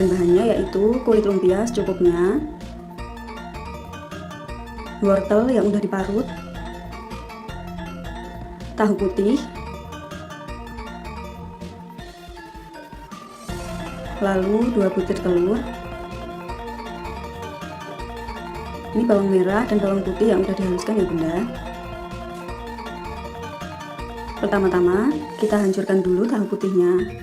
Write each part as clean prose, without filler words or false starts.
Bahannya yaitu kulit lumpia secukupnya, wortel yang udah diparut, tahu putih, lalu 2 butir telur, ini bawang merah dan bawang putih yang udah dihaluskan ya bunda. Pertama-tama kita hancurkan dulu tahu putihnya.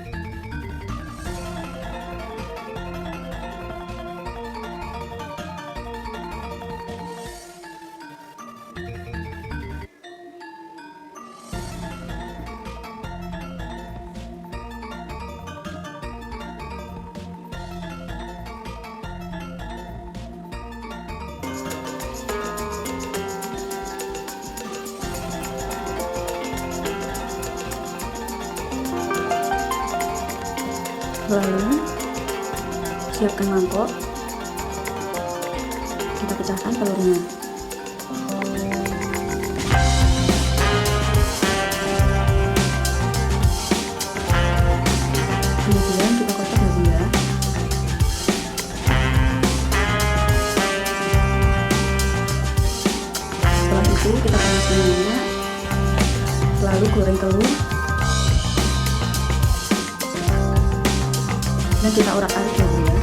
Lalu siapkan mangkok, kita pecahkan telurnya. Kemudian kita kocok ya bunda. Setelah itu kita panaskan minyak, lalu goreng telur. Dan kita urak-arik ya bunda.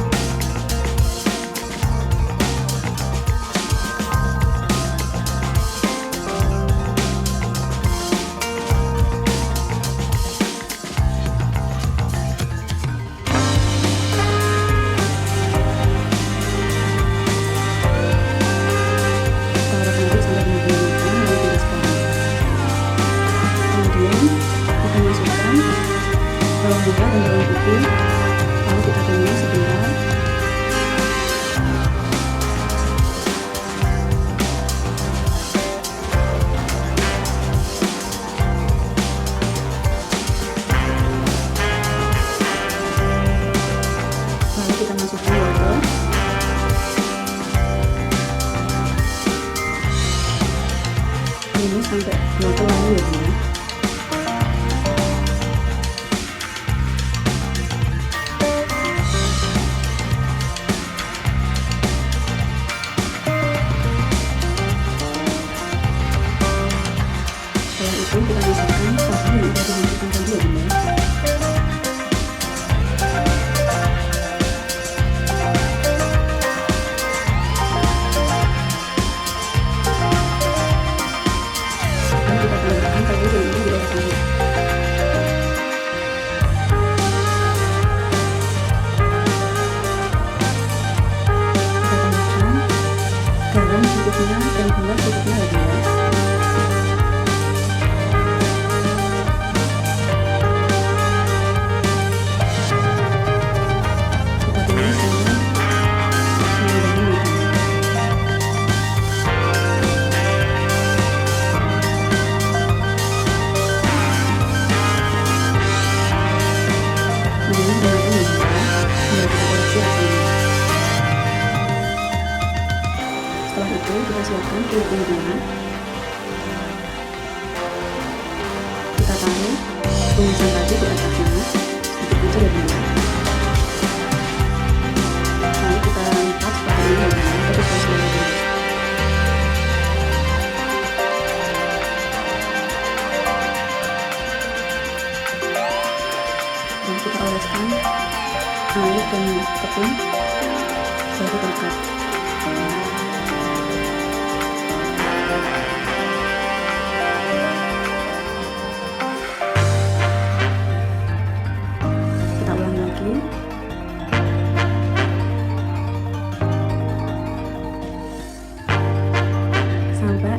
Kemudian kita masukkan bawang merah dan bawang putih. Lalu kita tumis sebentar. Lalu kita masukkan wortel. Ini sampai wortel lalu ya bunda. Itu kita masukkan tahu yang udah dihancurkan tadi ya bunda. Dan kita tambahkan tahu yang udah dihancurkan. Kita tambahkan garam secukupnya dan gula secukupnya ya bunda. Setelah itu kita siapkan kulit lumpia. Kita taruh tumisan tadi di atasnya, sedikit aja ya bunda. Lalu kita lipat seperti ini ya bunda, terus kasih lagi. Dan kita oleskan air dan tepung baru dekat. Kita ulangi lagi. Sampai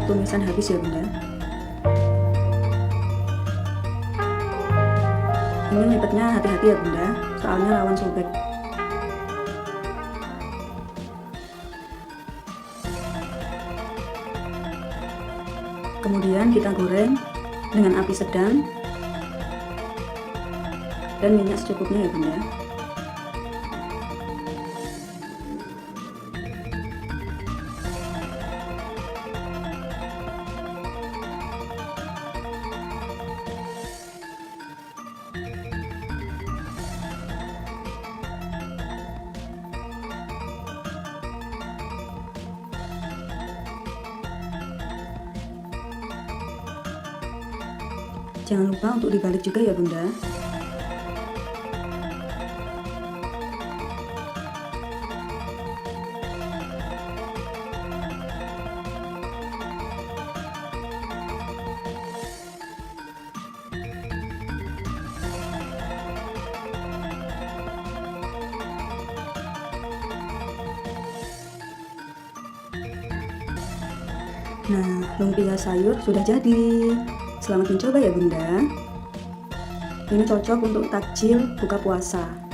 tumisan habis ya bunda. Ini nyipetnya hati-hati ya bunda, soalnya rawan sobek. Kemudian kita goreng dengan api sedang dan minyak secukupnya ya bunda. Jangan lupa untuk dibalik juga ya Bunda. Nah, lumpia sayur sudah jadi. Selamat mencoba ya Bunda. Ini cocok untuk takjil buka puasa.